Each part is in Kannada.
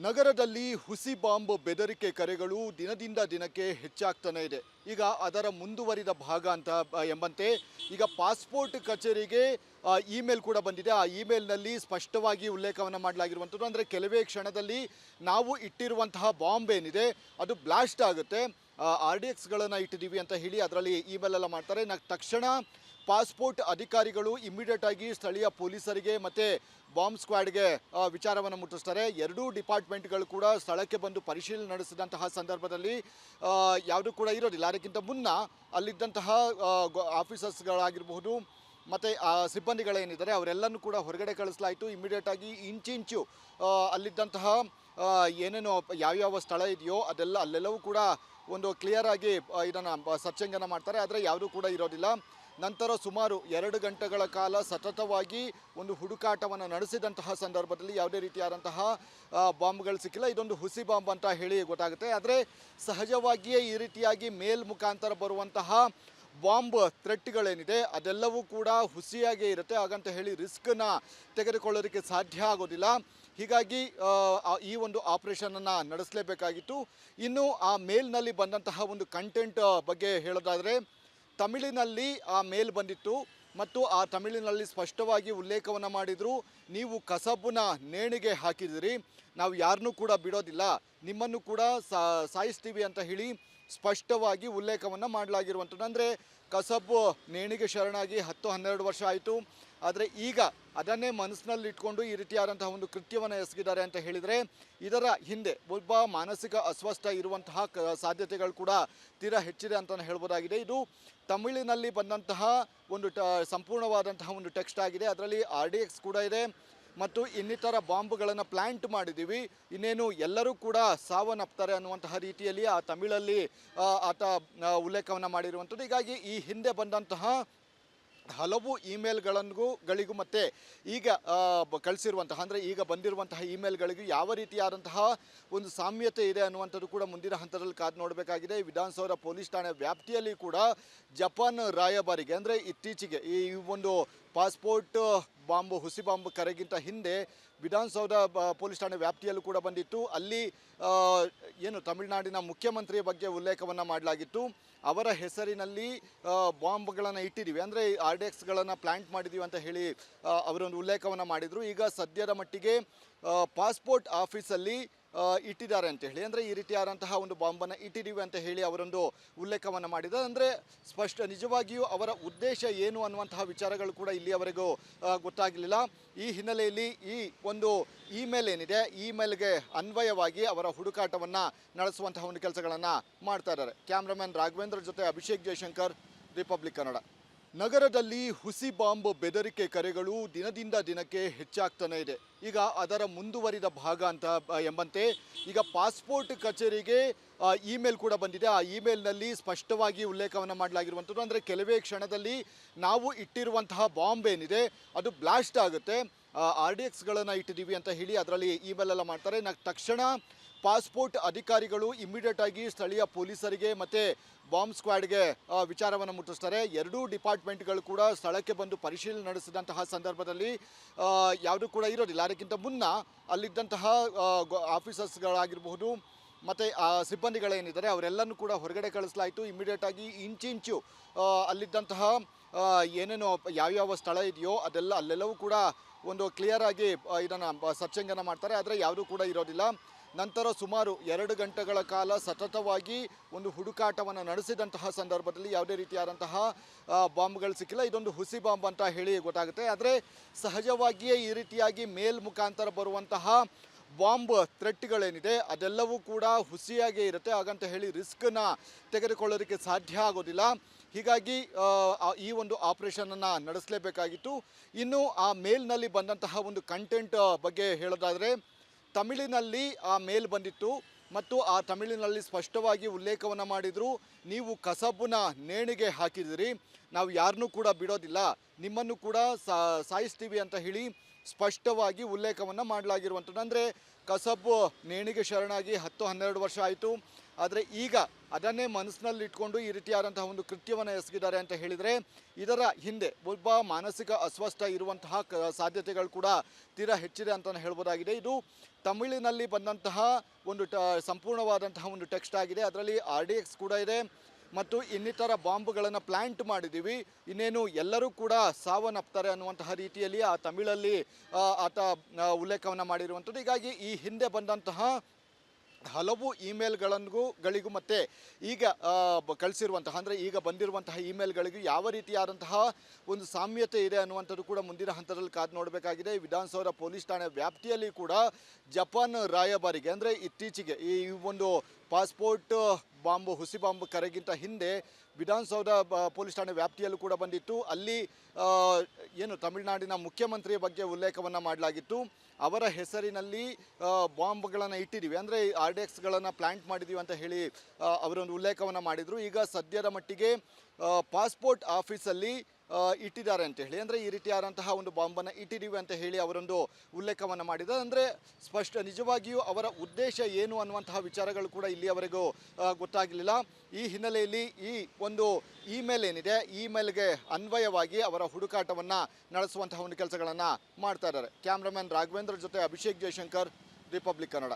ನಗರದಲ್ಲಿ ಹುಸಿ ಬಾಂಬ್ ಬೆದರಿಕೆ ಕರೆಗಳು ದಿನದಿಂದ ದಿನಕ್ಕೆ ಹೆಚ್ಚಾಗ್ತಾನೆ ಇದೆ. ಈಗ ಅದರ ಮುಂದುವರಿದ ಭಾಗ ಅಂತ ಎಂಬಂತೆ ಈಗ ಪಾಸ್ಪೋರ್ಟ್ ಕಚೇರಿಗೆ ಇಮೇಲ್ ಕೂಡ ಬಂದಿದೆ. ಆ ಇಮೇಲ್ನಲ್ಲಿ ಸ್ಪಷ್ಟವಾಗಿ ಉಲ್ಲೇಖವನ್ನು ಮಾಡಲಾಗಿರುವಂಥದ್ದು ಅಂದರೆ ಕೆಲವೇ ಕ್ಷಣದಲ್ಲಿ ನಾವು ಇಟ್ಟಿರುವಂತಹ ಬಾಂಬ್ ಏನಿದೆ ಅದು ಬ್ಲಾಸ್ಟ್ ಆಗುತ್ತೆ, RDXಗಳನ್ನು ಇಟ್ಟಿದ್ದೀವಿ ಅಂತ ಹೇಳಿ ಅದರಲ್ಲಿ ಇಮೇಲ್ ಎಲ್ಲ ಮಾಡ್ತಾರೆ. ತಕ್ಷಣ ಪಾಸ್ಪೋರ್ಟ್ ಅಧಿಕಾರಿಗಳು ಇಮಿಡಿಯೇಟ್ ಆಗಿ ಸ್ಥಳೀಯ ಪೊಲೀಸರಿಗೆ ಮತ್ತು ಬಾಂಬ್ ಸ್ಕ್ವಾಡ್ಗೆ ವಿಚಾರವನ್ನು ಮುಟ್ಟಿಸ್ತಾರೆ. ಎರಡೂ ಡಿಪಾರ್ಟ್ಮೆಂಟ್ಗಳು ಕೂಡ ಸ್ಥಳಕ್ಕೆ ಬಂದು ಪರಿಶೀಲನೆ ನಡೆಸಿದಂತಹ ಸಂದರ್ಭದಲ್ಲಿ ಯಾವುದೂ ಕೂಡ ಇರೋದಿಲ್ಲ. ಅದಕ್ಕಿಂತ ಮುನ್ನ ಅಲ್ಲಿದ್ದಂತಹ ಆಫೀಸರ್ಸ್ಗಳಾಗಿರಬಹುದು ಮತ್ತು ಸಿಬ್ಬಂದಿಗಳೇನಿದ್ದಾರೆ ಅವರೆಲ್ಲನೂ ಕೂಡ ಹೊರಗಡೆ ಕಳಿಸಲಾಯಿತು. ಇಮಿಡಿಯೇಟಾಗಿ ಇಂಚಿಂಚು ಅಲ್ಲಿದ್ದಂತಹ ಏನೇನು ಯಾವ್ಯಾವ ಸ್ಥಳ ಇದೆಯೋ ಅಲ್ಲೆಲ್ಲವೂ ಕೂಡ ಒಂದು ಕ್ಲಿಯರ್ ಆಗಿ ಇದನ್ನು ಸರ್ಚಿಂಗನ್ನು ಮಾಡ್ತಾರೆ. ಆದರೆ ಯಾವುದೂ ಕೂಡ ಇರೋದಿಲ್ಲ. ನಂತರ ಸುಮಾರು 2 ಗಂಟೆಗಳ ಕಾಲ ಸತತವಾಗಿ ಒಂದು ಹುಡುಕಾಟವನ್ನು ನಡೆಸಿದಂತಹ ಸಂದರ್ಭದಲ್ಲಿ ಯಾವುದೇ ರೀತಿಯಾದಂತಹ ಬಾಂಬ್ಗಳು ಸಿಕ್ಕಿಲ್ಲ. ಇದೊಂದು ಹುಸಿ ಬಾಂಬ್ ಅಂತ ಹೇಳಿ ಗೊತ್ತಾಗುತ್ತೆ. ಆದರೆ ಸಹಜವಾಗಿಯೇ ಈ ರೀತಿಯಾಗಿ ಮೇಲ್ ಮುಖಾಂತರ ಬರುವಂತಹ ಬಾಂಬ್ ಥ್ರೆಟ್ಗಳೇನಿದೆ ಅದೆಲ್ಲವೂ ಕೂಡ ಹುಸಿಯಾಗೇ ಇರುತ್ತೆ. ಹಾಗಂತ ಹೇಳಿ ರಿಸ್ಕನ್ನು ತೆಗೆದುಕೊಳ್ಳೋದಕ್ಕೆ ಸಾಧ್ಯ ಆಗೋದಿಲ್ಲ. ಹೀಗಾಗಿ ಈ ಒಂದು ಆಪರೇಷನನ್ನು ನಡೆಸಲೇಬೇಕಾಗಿತ್ತು. ಇನ್ನು ಆ ಮೇಲ್ನಲ್ಲಿ ಬಂದಂತಹ ಒಂದು ಕಂಟೆಂಟ್ ಬಗ್ಗೆ ಹೇಳೋದಾದರೆ ತಮಿಳಿನಲ್ಲಿ ಆ ಮೇಲ್ ಬಂದಿತ್ತು ಮತ್ತು ಆ ತಮಿಳಿನಲ್ಲಿ ಸ್ಪಷ್ಟವಾಗಿ ಉಲ್ಲೇಖವನ್ನು ಮಾಡಿದರು, ನೀವು ಕಸಬನ್ನ ನೇಣಿಗೆ ಹಾಕಿದಿರಿ, ನಾವು ಯಾರನ್ನೂ ಕೂಡ ಬಿಡೋದಿಲ್ಲ, ನಿಮ್ಮನ್ನು ಕೂಡ ಸಾಯಿಸ್ತೀವಿ ಅಂತ ಹೇಳಿ ಸ್ಪಷ್ಟವಾಗಿ ಉಲ್ಲೇಖವನ್ನು ಮಾಡಲಾಗಿರುವಂಥದ್ದು. ಅಂದರೆ ಕಸಬು ನೇಣಿಗೆ ಶರಣಾಗಿ 10-12 ವರ್ಷ ಆಯಿತು. ಆದರೆ ಈಗ ಅದನ್ನೇ ಮನಸ್ಸಿನಲ್ಲಿ ಇಟ್ಕೊಂಡು ಈ ರೀತಿಯಾದಂತಹ ಒಂದು ಕೃತ್ಯವನ್ನು ಎಸಗಿದ್ದಾರೆ ಅಂತ ಹೇಳಿದರೆ ಇದರ ಹಿಂದೆ ಒಬ್ಬ ಮಾನಸಿಕ ಅಸ್ವಸ್ಥ ಇರುವಂತಹ ಸಾಧ್ಯತೆಗಳು ಕೂಡ ತೀರಾ ಹೆಚ್ಚಿದೆ ಅಂತಲೇ ಹೇಳ್ಬೋದಾಗಿದೆ. ಇದು ತಮಿಳಿನಲ್ಲಿ ಬಂದಂತಹ ಒಂದು ಸಂಪೂರ್ಣವಾದಂತಹ ಒಂದು ಟೆಕ್ಸ್ಟ್ ಆಗಿದೆ. ಅದರಲ್ಲಿ RDX ಕೂಡ ಇದೆ ಮತ್ತು ಇನ್ನಿತರ ಬಾಂಬ್ಗಳನ್ನು ಪ್ಲ್ಯಾಂಟ್ ಮಾಡಿದ್ದೀವಿ, ಇನ್ನೇನು ಎಲ್ಲರೂ ಕೂಡ ಸಾವನ್ನಪ್ತಾರೆ ಅನ್ನುವಂತಹ ರೀತಿಯಲ್ಲಿ ಆ ತಮಿಳಲ್ಲಿ ಆತ ಉಲ್ಲೇಖವನ್ನು ಮಾಡಿರುವಂಥದ್ದು. ಹೀಗಾಗಿ ಈ ಹಿಂದೆ ಬಂದಂತಹ ಹಲವು ಇಮೇಲ್ಗಳಿಗೂ ಮತ್ತು ಈಗ ಕಳಿಸಿರುವಂತಹ ಅಂದರೆ ಈಗ ಬಂದಿರುವಂತಹ ಇಮೇಲ್ಗಳಿಗೂ ಯಾವ ರೀತಿಯಾದಂತಹ ಒಂದು ಸಾಮ್ಯತೆ ಇದೆ ಅನ್ನುವಂಥದ್ದು ಕೂಡ ಮುಂದಿನ ಹಂತದಲ್ಲಿ ಕಾದು ನೋಡಬೇಕಾಗಿದೆ. ವಿಧಾನಸೌಧ ಪೊಲೀಸ್ ಠಾಣೆ ವ್ಯಾಪ್ತಿಯಲ್ಲಿ ಕೂಡ ಜಪಾನ್ ರಾಯಭಾರಿಗೆ ಅಂದರೆ ಇತ್ತೀಚೆಗೆ ಈ ಒಂದು ಪಾಸ್ಪೋರ್ಟ್ ಬಾಂಬ್ ಹುಸಿ ಬಾಂಬ್ ಕರೆಗಿಂತ ಹಿಂದೆ ವಿಧಾನಸೌಧ ಪೊಲೀಸ್ ಠಾಣೆ ವ್ಯಾಪ್ತಿಯಲ್ಲೂ ಕೂಡ ಬಂದಿತ್ತು. ಅಲ್ಲಿ ಏನು ತಮಿಳುನಾಡಿನ ಮುಖ್ಯಮಂತ್ರಿಯ ಬಗ್ಗೆ ಉಲ್ಲೇಖವನ್ನು ಮಾಡಲಾಗಿತ್ತು. ಅವರ ಹೆಸರಿನಲ್ಲಿ ಬಾಂಬ್ಗಳನ್ನು ಇಟ್ಟಿದ್ದೀವಿ ಅಂದರೆ RDXಗಳನ್ನು ಪ್ಲ್ಯಾಂಟ್ ಮಾಡಿದ್ದೀವಿ ಅಂತ ಹೇಳಿ ಅವರೊಂದು ಉಲ್ಲೇಖವನ್ನು ಮಾಡಿದರು. ಈಗ ಸದ್ಯದ ಮಟ್ಟಿಗೆ ಪಾಸ್ಪೋರ್ಟ್ ಆಫೀಸಲ್ಲಿ ಇಟ್ಟಿದ್ದಾರೆ ಅಂತ ಹೇಳಿ ಅಂದರೆ ಈ ರೀತಿಯಾದಂತಹ ಒಂದು ಬಾಂಬನ್ನು ಇಟ್ಟಿದ್ದೀವಿ ಅಂತ ಹೇಳಿ ಅವರೊಂದು ಉಲ್ಲೇಖವನ್ನು ಮಾಡಿದ್ದಾರೆ. ಅಂದರೆ ನಿಜವಾಗಿಯೂ ಅವರ ಉದ್ದೇಶ ಏನು ಅನ್ನುವಂತಹ ವಿಚಾರಗಳು ಕೂಡ ಇಲ್ಲಿಯವರೆಗೂ ಗೊತ್ತಾಗಲಿಲ್ಲ. ಈ ಹಿನ್ನೆಲೆಯಲ್ಲಿ ಈ ಒಂದು ಇಮೇಲ್ ಏನಿದೆ ಇಮೇಲ್ಗೆ ಅನ್ವಯವಾಗಿ ಅವರ ಹುಡುಕಾಟವನ್ನು ನಡೆಸುವಂತಹ ಒಂದು ಕೆಲಸಗಳನ್ನು ಮಾಡ್ತಾ ಇದ್ದಾರೆ. ಕ್ಯಾಮ್ರಾಮನ್ ರಾಘವೇಂದ್ರ ಜೊತೆ ಅಭಿಷೇಕ್ ಜಯಶಂಕರ್, ರಿಪಬ್ಲಿಕ್ ಕನ್ನಡ. ನಗರದಲ್ಲಿ ಹುಸಿ ಬಾಂಬ್ ಬೆದರಿಕೆ ಕರೆಗಳು ದಿನದಿಂದ ದಿನಕ್ಕೆ ಹೆಚ್ಚಾಗ್ತಾನೆ ಇದೆ. ಈಗ ಅದರ ಮುಂದುವರಿದ ಭಾಗ ಅಂತ ಎಂಬಂತೆ ಈಗ ಪಾಸ್ಪೋರ್ಟ್ ಕಚೇರಿಗೆ ಇಮೇಲ್ ಕೂಡ ಬಂದಿದೆ. ಆ ಇಮೇಲ್ನಲ್ಲಿ ಸ್ಪಷ್ಟವಾಗಿ ಉಲ್ಲೇಖವನ್ನು ಮಾಡಲಾಗಿರುವಂಥದ್ದು ಅಂದರೆ ಕೆಲವೇ ಕ್ಷಣದಲ್ಲಿ ನಾವು ಇಟ್ಟಿರುವಂತಹ ಬಾಂಬ್ ಏನಿದೆ ಅದು ಬ್ಲಾಸ್ಟ್ ಆಗುತ್ತೆ, RDXಗಳನ್ನು ಇಟ್ಟಿದ್ದೀವಿ ಅಂತ ಹೇಳಿ ಅದರಲ್ಲಿ ಇಮೇಲ್ ಎಲ್ಲ ಮಾಡ್ತಾರೆ. ತಕ್ಷಣ ಪಾಸ್ಪೋರ್ಟ್ ಅಧಿಕಾರಿಗಳು ಇಮಿಡಿಯೇಟ್ ಆಗಿ ಸ್ಥಳೀಯ ಪೊಲೀಸರಿಗೆ ಮತ್ತು ಬಾಂಬ್ ಸ್ಕ್ವಾಡ್ಗೆ ವಿಚಾರವನ್ನು ಮುಟ್ಟಿಸ್ತಾರೆ. ಎರಡೂ ಡಿಪಾರ್ಟ್ಮೆಂಟ್ಗಳು ಕೂಡ ಸ್ಥಳಕ್ಕೆ ಬಂದು ಪರಿಶೀಲನೆ ನಡೆಸಿದಂತಹ ಸಂದರ್ಭದಲ್ಲಿ ಯಾವುದೂ ಕೂಡ ಇರೋದಿಲ್ಲ. ಅದಕ್ಕಿಂತ ಮುನ್ನ ಅಲ್ಲಿದ್ದಂತಹ ಆಫೀಸರ್ಸ್ಗಳಾಗಿರಬಹುದು ಮತ್ತು ಸಿಬ್ಬಂದಿಗಳೇನಿದ್ದಾರೆ ಅವರೆಲ್ಲನೂ ಕೂಡ ಹೊರಗಡೆ ಕಳಿಸಲಾಯಿತು. ಇಮಿಡಿಯೇಟಾಗಿ ಇಂಚಿಂಚು ಅಲ್ಲಿದ್ದಂತಹ ಏನೇನು ಯಾವ್ಯಾವ ಸ್ಥಳ ಇದೆಯೋ ಅಲ್ಲೆಲ್ಲವೂ ಕೂಡ ಒಂದು ಕ್ಲಿಯರ್ ಆಗಿ ಇದನ್ನು ಸರ್ಚಿಂಗನ್ನು ಮಾಡ್ತಾರೆ. ಆದರೆ ಯಾವುದೂ ಕೂಡ ಇರೋದಿಲ್ಲ. ನಂತರ ಸುಮಾರು 2 ಗಂಟೆಗಳ ಕಾಲ ಸತತವಾಗಿ ಒಂದು ಹುಡುಕಾಟವನ್ನು ನಡೆಸಿದಂತಹ ಸಂದರ್ಭದಲ್ಲಿ ಯಾವುದೇ ರೀತಿಯಾದಂತಹ ಬಾಂಬ್ಗಳು ಸಿಕ್ಕಿಲ್ಲ. ಇದೊಂದು ಹುಸಿ ಬಾಂಬ್ ಅಂತ ಹೇಳಿ ಗೊತ್ತಾಗುತ್ತೆ. ಆದರೆ ಸಹಜವಾಗಿಯೇ ಈ ರೀತಿಯಾಗಿ ಮೇಲ್ ಮುಖಾಂತರ ಬರುವಂತಹ ಬಾಂಬ್ ಥ್ರೆಟ್ಗಳೇನಿದೆ ಅದೆಲ್ಲವೂ ಕೂಡ ಹುಸಿಯಾಗೇ ಇರುತ್ತೆ. ಹಾಗಂತ ಹೇಳಿ ರಿಸ್ಕನ್ನು ತೆಗೆದುಕೊಳ್ಳೋದಕ್ಕೆ ಸಾಧ್ಯ ಆಗೋದಿಲ್ಲ. ಹೀಗಾಗಿ ಈ ಒಂದು ಆಪರೇಷನನ್ನು ನಡೆಸಲೇಬೇಕಾಗಿತ್ತು. ಇನ್ನು ಆ ಮೇಲ್ನಲ್ಲಿ ಬಂದಂತಹ ಒಂದು ಕಂಟೆಂಟ್ ಬಗ್ಗೆ ಹೇಳೋದಾದರೆ ತಮಿಳಿನಲ್ಲಿ ಆ ಮೇಲ್ ಬಂದಿತ್ತು ಮತ್ತು ಆ ತಮಿಳಿನಲ್ಲಿ ಸ್ಪಷ್ಟವಾಗಿ ಉಲ್ಲೇಖವನ್ನು ಮಾಡಿದರು, ನೀವು ಕಸಬನ್ನ ನೇಣಿಗೆ ಹಾಕಿದಿರಿ, ನಾವು ಯಾರನ್ನೂ ಕೂಡ ಬಿಡೋದಿಲ್ಲ, ನಿಮ್ಮನ್ನು ಕೂಡ ಸಾಯಿಸ್ತೀವಿ ಅಂತ ಹೇಳಿ ಸ್ಪಷ್ಟವಾಗಿ ಉಲ್ಲೇಖವನ್ನು ಮಾಡಲಾಗಿರುವಂಥದ್ದು. ಅಂದರೆ ಕಸಬು ನೇಣಿಗೆ ಶರಣಾಗಿ 10-12 ವರ್ಷ ಆಯಿತು. ಆದರೆ ಈಗ ಅದನ್ನೇ ಮನಸ್ಸಿನಲ್ಲಿ ಇಟ್ಕೊಂಡು ಈ ರೀತಿಯಾದಂತಹ ಒಂದು ಕೃತ್ಯವನ್ನು ಎಸಗಿದ್ದಾರೆ ಅಂತ ಹೇಳಿದರೆ ಇದರ ಹಿಂದೆ ಒಬ್ಬ ಮಾನಸಿಕ ಅಸ್ವಸ್ಥ ಇರುವಂತಹ ಸಾಧ್ಯತೆಗಳು ಕೂಡ ತೀರಾ ಹೆಚ್ಚಿದೆ ಅಂತಲೇ ಹೇಳ್ಬೋದಾಗಿದೆ. ಇದು ತಮಿಳಿನಲ್ಲಿ ಬಂದಂತಹ ಒಂದು ಸಂಪೂರ್ಣವಾದಂತಹ ಒಂದು ಟೆಕ್ಸ್ಟ್ ಆಗಿದೆ. ಅದರಲ್ಲಿ RDX ಕೂಡ ಇದೆ ಮತ್ತು ಇನ್ನಿತರ ಬಾಂಬ್ಗಳನ್ನು ಪ್ಲಾಂಟ್ ಮಾಡಿದ್ದೀವಿ, ಇನ್ನೇನು ಎಲ್ಲರೂ ಕೂಡ ಸಾವನ್ನಪ್ತಾರೆ ಅನ್ನುವಂತಹ ರೀತಿಯಲ್ಲಿ ಆ ತಮಿಳಲ್ಲಿ ಆತ ಉಲ್ಲೇಖವನ್ನು ಮಾಡಿರುವಂಥದ್ದು. ಹೀಗಾಗಿ ಈ ಹಿಂದೆ ಬಂದಂತಹ ಹಲವು ಗಳಿಗೂ ಮತ್ತು ಈಗ ಕಳಿಸಿರುವಂತಹ ಅಂದರೆ ಈಗ ಬಂದಿರುವಂತಹ ಇಮೇಲ್ಗಳಿಗೂ ಯಾವ ರೀತಿಯಾದಂತಹ ಒಂದು ಸಾಮ್ಯತೆ ಇದೆ ಅನ್ನುವಂಥದ್ದು ಕೂಡ ಮುಂದಿನ ಹಂತದಲ್ಲಿ ಕಾದು ನೋಡಬೇಕಾಗಿದೆ. ವಿಧಾನಸೌಧ ಪೊಲೀಸ್ ಠಾಣೆ ವ್ಯಾಪ್ತಿಯಲ್ಲಿ ಕೂಡ ಜಪಾನ್ ರಾಯಭಾರಿಗೆ ಅಂದರೆ ಇತ್ತೀಚೆಗೆ ಈ ಒಂದು ಪಾಸ್ಪೋರ್ಟ್ ಬಾಂಬು ಹುಸಿ ಬಾಂಬ್ ಕರೆಗಿಂತ ಹಿಂದೆ ವಿಧಾನಸೌಧ ಪೊಲೀಸ್ ಠಾಣೆ ವ್ಯಾಪ್ತಿಯಲ್ಲೂ ಕೂಡ ಬಂದಿತ್ತು. ಅಲ್ಲಿ ಏನು ತಮಿಳುನಾಡಿನ ಮುಖ್ಯಮಂತ್ರಿಯ ಬಗ್ಗೆ ಉಲ್ಲೇಖವನ್ನು ಮಾಡಲಾಗಿತ್ತು. ಅವರ ಹೆಸರಿನಲ್ಲಿ ಬಾಂಬ್ಗಳನ್ನು ಇಟ್ಟಿದ್ದೀವಿ ಅಂದರೆ RDXಗಳನ್ನು ಪ್ಲಾಂಟ್ ಮಾಡಿದ್ದೀವಿ ಅಂತ ಹೇಳಿ ಅವರೊಂದು ಉಲ್ಲೇಖವನ್ನು ಮಾಡಿದರು. ಈಗ ಸದ್ಯದ ಮಟ್ಟಿಗೆ ಪಾಸ್ಪೋರ್ಟ್ ಆಫೀಸಲ್ಲಿ ಇಟ್ಟಿದ್ದಾರೆ ಅಂತ ಹೇಳಿ ಅಂದರೆ ಈ ರೀತಿಯಾದಂತಹ ಒಂದು ಬಾಂಬನ್ನು ಇಟ್ಟಿದ್ದೀವಿ ಅಂತ ಹೇಳಿ ಅವರೊಂದು ಉಲ್ಲೇಖವನ್ನು ಮಾಡಿದ್ದಾರೆ. ಅಂದರೆ ನಿಜವಾಗಿಯೂ ಅವರ ಉದ್ದೇಶ ಏನು ಅನ್ನುವಂತಹ ವಿಚಾರಗಳು ಕೂಡ ಇಲ್ಲಿಯವರೆಗೂ ಗೊತ್ತಾಗಲಿಲ್ಲ. ಈ ಹಿನ್ನೆಲೆಯಲ್ಲಿ ಈ ಒಂದು ಇಮೇಲ್ ಏನಿದೆ ಇಮೇಲ್ಗೆ ಅನ್ವಯವಾಗಿ ಅವರ ಹುಡುಕಾಟವನ್ನು ನಡೆಸುವಂತಹ ಒಂದು ಕೆಲಸಗಳನ್ನು ಮಾಡ್ತಾ ಇದ್ದಾರೆ. ಕ್ಯಾಮ್ರಾಮನ್ ರಾಘವೇಂದ್ರ ಜೊತೆ ಅಭಿಷೇಕ್ ಜಯಶಂಕರ್, ರಿಪಬ್ಲಿಕ್ ಕನ್ನಡ.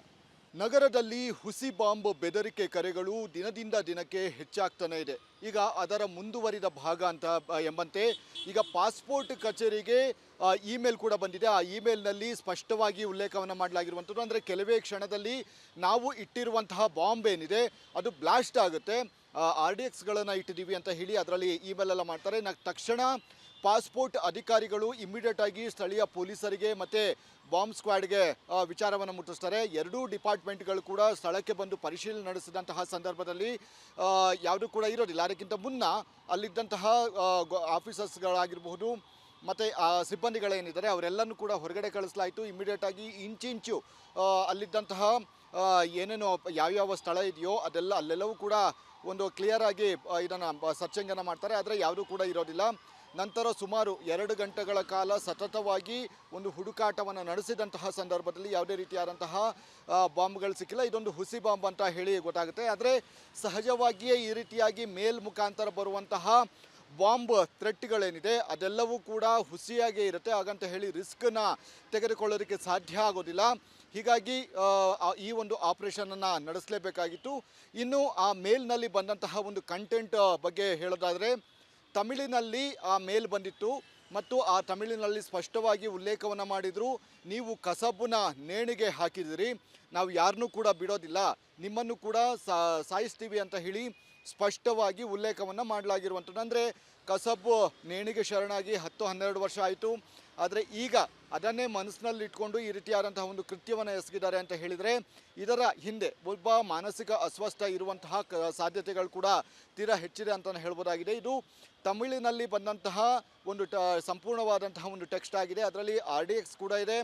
ನಗರದಲ್ಲಿ ಹುಸಿ ಬಾಂಬ್ ಬೆದರಿಕೆ ಕರೆಗಳು ದಿನದಿಂದ ದಿನಕ್ಕೆ ಹೆಚ್ಚಾಗ್ತಾನೆ ಇದೆ. ಈಗ ಅದರ ಮುಂದುವರಿದ ಭಾಗ ಅಂತ ಎಂಬಂತೆ ಈಗ ಪಾಸ್ಪೋರ್ಟ್ ಕಚೇರಿಗೆ ಇಮೇಲ್ ಕೂಡ ಬಂದಿದೆ. ಆ ಇಮೇಲ್ನಲ್ಲಿ ಸ್ಪಷ್ಟವಾಗಿ ಉಲ್ಲೇಖವನ್ನು ಮಾಡಲಾಗಿರುವಂಥದ್ದು ಅಂದರೆ ಕೆಲವೇ ಕ್ಷಣದಲ್ಲಿ ನಾವು ಇಟ್ಟಿರುವಂತಹ ಬಾಂಬ್ ಏನಿದೆ ಅದು ಬ್ಲಾಸ್ಟ್ ಆಗುತ್ತೆ, RDXಗಳನ್ನು ಇಟ್ಟಿದ್ದೀವಿ ಅಂತ ಹೇಳಿ ಅದರಲ್ಲಿ ಇಮೇಲೆಲ್ಲ ಮಾಡ್ತಾರೆ. ತಕ್ಷಣ ಪಾಸ್ಪೋರ್ಟ್ ಅಧಿಕಾರಿಗಳು ಇಮಿಡಿಯೇಟ್ ಆಗಿ ಸ್ಥಳೀಯ ಪೊಲೀಸರಿಗೆ ಮತ್ತು ಬಾಂಬ್ ಸ್ಕ್ವಾಡ್ಗೆ ವಿಚಾರವನ್ನು ಮುಟ್ಟಿಸ್ತಾರೆ. ಎರಡೂ ಡಿಪಾರ್ಟ್ಮೆಂಟ್ಗಳು ಕೂಡ ಸ್ಥಳಕ್ಕೆ ಬಂದು ಪರಿಶೀಲನೆ ನಡೆಸಿದಂತಹ ಸಂದರ್ಭದಲ್ಲಿ ಯಾವುದೂ ಕೂಡ ಇರೋದಿಲ್ಲ. ಅದಕ್ಕಿಂತ ಮುನ್ನ ಅಲ್ಲಿದ್ದಂತಹ ಆಫೀಸರ್ಸ್ಗಳಾಗಿರಬಹುದು ಮತ್ತು ಸಿಬ್ಬಂದಿಗಳೇನಿದ್ದಾರೆ ಅವರೆಲ್ಲನೂ ಕೂಡ ಹೊರಗಡೆ ಕಳಿಸಲಾಯಿತು. ಇಮಿಡಿಯೇಟಾಗಿ ಇಂಚಿಂಚು ಅಲ್ಲಿದ್ದಂತಹ ಏನೇನು ಯಾವ್ಯಾವ ಸ್ಥಳ ಇದೆಯೋ ಅಲ್ಲೆಲ್ಲವೂ ಕೂಡ ಒಂದು ಕ್ಲಿಯರ್ ಆಗಿ ಇದನ್ನು ಸರ್ಚಿಂಗನ್ನು ಮಾಡ್ತಾರೆ. ಆದರೆ ಯಾವುದೂ ಕೂಡ ಇರೋದಿಲ್ಲ. ನಂತರ ಸುಮಾರು 2 ಗಂಟೆಗಳ ಕಾಲ ಸತತವಾಗಿ ಒಂದು ಹುಡುಕಾಟವನ್ನು ನಡೆಸಿದಂತಹ ಸಂದರ್ಭದಲ್ಲಿ ಯಾವುದೇ ರೀತಿಯಾದಂತಹ ಬಾಂಬ್ಗಳು ಸಿಕ್ಕಿಲ್ಲ. ಇದೊಂದು ಹುಸಿ ಬಾಂಬ್ ಅಂತ ಹೇಳಿ ಗೊತ್ತಾಗುತ್ತೆ. ಆದರೆ ಸಹಜವಾಗಿಯೇ ಈ ರೀತಿಯಾಗಿ ಮೇಲ್ ಮುಖಾಂತರ ಬರುವಂತಹ ಬಾಂಬ್ ಥ್ರೆಟ್ಗಳೇನಿದೆ ಅದೆಲ್ಲವೂ ಕೂಡ ಹುಸಿಯಾಗೇ ಇರುತ್ತೆ. ಹಾಗಂತ ಹೇಳಿ ರಿಸ್ಕನ್ನು ತೆಗೆದುಕೊಳ್ಳೋದಕ್ಕೆ ಸಾಧ್ಯ ಆಗೋದಿಲ್ಲ. ಹೀಗಾಗಿ ಈ ಒಂದು ಆಪರೇಷನನ್ನು ನಡೆಸಲೇಬೇಕಾಗಿತ್ತು. ಇನ್ನು ಆ ಮೇಲ್ನಲ್ಲಿ ಬಂದಂತಹ ಒಂದು ಕಂಟೆಂಟ್ ಬಗ್ಗೆ ಹೇಳೋದಾದರೆ ತಮಿಳಿನಲ್ಲಿ ಆ ಮೇಲ್ ಬಂದಿತ್ತು ಮತ್ತು ಆ ತಮಿಳಿನಲ್ಲಿ ಸ್ಪಷ್ಟವಾಗಿ ಉಲ್ಲೇಖವನ್ನು ಮಾಡಿದರು, ನೀವು ಕಸಬನ್ನ ನೇಣಿಗೆ ಹಾಕಿದಿರಿ, ನಾವು ಯಾರನ್ನೂ ಕೂಡ ಬಿಡೋದಿಲ್ಲ, ನಿಮ್ಮನ್ನು ಕೂಡ ಸಾಯಿಸ್ತೀವಿ ಅಂತ ಹೇಳಿ ಸ್ಪಷ್ಟವಾಗಿ ಉಲ್ಲೇಖವನ್ನು ಮಾಡಲಾಗಿರುವಂಥದ್ದು. ಅಂದರೆ ಕಸಬು ನೇಣಿಗೆ ಶರಣಾಗಿ 10-12 ವರ್ಷ ಆಯಿತು. ಆದರೆ ಈಗ ಅದನ್ನೇ ಮನಸ್ಸಿನಲ್ಲಿ ಇಟ್ಕೊಂಡು ಈ ರೀತಿಯಾದಂತಹ ಒಂದು ಕೃತ್ಯವನ್ನು ಎಸಗಿದ್ದಾರೆ ಅಂತ ಹೇಳಿದರೆ ಇದರ ಹಿಂದೆ ಒಬ್ಬ ಮಾನಸಿಕ ಅಸ್ವಸ್ಥ ಇರುವಂತಹ ಸಾಧ್ಯತೆಗಳು ಕೂಡ ತೀರಾ ಹೆಚ್ಚಿದೆ ಅಂತಲೇ ಹೇಳ್ಬೋದಾಗಿದೆ. ಇದು ತಮಿಳಿನಲ್ಲಿ ಬಂದಂತಹ ಒಂದು ಸಂಪೂರ್ಣವಾದಂತಹ ಒಂದು ಟೆಕ್ಸ್ಟ್ ಆಗಿದೆ. ಅದರಲ್ಲಿ RDX ಕೂಡ ಇದೆ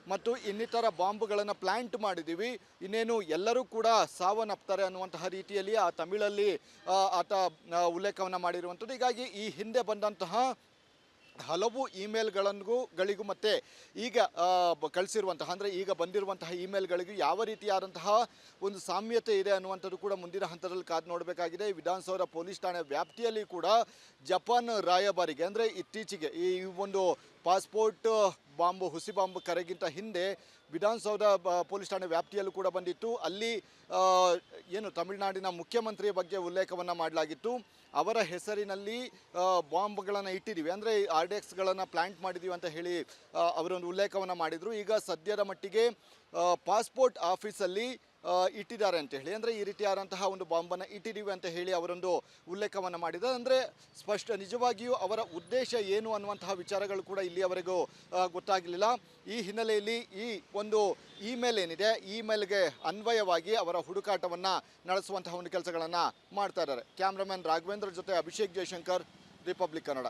ಮತ್ತು ಇನ್ನಿತರ ಬಾಂಬ್ಗಳನ್ನು ಪ್ಲಾಂಟ್ ಮಾಡಿದ್ದೀವಿ, ಇನ್ನೇನು ಎಲ್ಲರೂ ಕೂಡ ಸಾವನ್ನಪ್ತಾರೆ ಅನ್ನುವಂತಹ ರೀತಿಯಲ್ಲಿ ಆ ತಮಿಳಲ್ಲಿ ಆತ ಉಲ್ಲೇಖವನ್ನು ಮಾಡಿರುವಂಥದ್ದು. ಹೀಗಾಗಿ ಈ ಹಿಂದೆ ಬಂದಂತಹ ಹಲವು ಗಳಿಗೂ ಮತ್ತು ಈಗ ಕಳಿಸಿರುವಂತಹ ಅಂದರೆ ಈಗ ಬಂದಿರುವಂತಹ ಇಮೇಲ್ಗಳಿಗೂ ಯಾವ ರೀತಿಯಾದಂತಹ ಒಂದು ಸಾಮ್ಯತೆ ಇದೆ ಅನ್ನುವಂಥದ್ದು ಕೂಡ ಮುಂದಿನ ಹಂತದಲ್ಲಿ ಕಾದು ನೋಡಬೇಕಾಗಿದೆ. ವಿಧಾನಸೌಧ ಪೊಲೀಸ್ ಠಾಣೆ ವ್ಯಾಪ್ತಿಯಲ್ಲಿ ಕೂಡ ಜಪಾನ್ ರಾಯಭಾರಿಗೆ ಅಂದರೆ ಇತ್ತೀಚೆಗೆ ಈ ಒಂದು ಪಾಸ್ಪೋರ್ಟ್ ಬಾಂಬು ಹುಸಿ ಬಾಂಬ್ ಕರೆಗಿಂತ ಹಿಂದೆ ವಿಧಾನಸೌಧ ಪೊಲೀಸ್ ಠಾಣೆ ವ್ಯಾಪ್ತಿಯಲ್ಲೂ ಕೂಡ ಬಂದಿತ್ತು. ಅಲ್ಲಿ ಏನು ತಮಿಳುನಾಡಿನ ಮುಖ್ಯಮಂತ್ರಿಯ ಬಗ್ಗೆ ಉಲ್ಲೇಖವನ್ನು ಮಾಡಲಾಗಿತ್ತು. ಅವರ ಹೆಸರಿನಲ್ಲಿ ಬಾಂಬ್ಗಳನ್ನು ಇಟ್ಟಿದ್ದೀವಿ ಅಂದರೆ RDXಗಳನ್ನು ಪ್ಲಾಂಟ್ ಮಾಡಿದ್ದೀವಿ ಅಂತ ಹೇಳಿ ಅವರೊಂದು ಉಲ್ಲೇಖವನ್ನು ಮಾಡಿದರು. ಈಗ ಸದ್ಯದ ಮಟ್ಟಿಗೆ ಪಾಸ್ಪೋರ್ಟ್ ಆಫೀಸಲ್ಲಿ ಇಟ್ಟಿದ್ದಾರೆ ಅಂತ ಹೇಳಿ ಅಂದರೆ ಈ ರೀತಿಯಾದಂತಹ ಒಂದು ಬಾಂಬನ್ನು ಇಟ್ಟಿದ್ದೀವಿ ಅಂತ ಹೇಳಿ ಅವರೊಂದು ಉಲ್ಲೇಖವನ್ನು ಮಾಡಿದ್ದಾರೆ. ಅಂದರೆ ನಿಜವಾಗಿಯೂ ಅವರ ಉದ್ದೇಶ ಏನು ಅನ್ನುವಂತಹ ವಿಚಾರಗಳು ಕೂಡ ಇಲ್ಲಿಯವರೆಗೂ ಗೊತ್ತಾಗಲಿಲ್ಲ. ಈ ಹಿನ್ನೆಲೆಯಲ್ಲಿ ಈ ಒಂದು ಇಮೇಲ್ ಏನಿದೆ ಇಮೇಲ್ಗೆ ಅನ್ವಯವಾಗಿ ಅವರ ಹುಡುಕಾಟವನ್ನು ನಡೆಸುವಂತಹ ಒಂದು ಕೆಲಸಗಳನ್ನು ಮಾಡ್ತಾ ಇದ್ದಾರೆ. ಕ್ಯಾಮ್ರಾಮನ್ ರಾಘವೇಂದ್ರ ಜೊತೆ ಅಭಿಷೇಕ್ ಜಯಶಂಕರ್, ರಿಪಬ್ಲಿಕ್ ಕನ್ನಡ.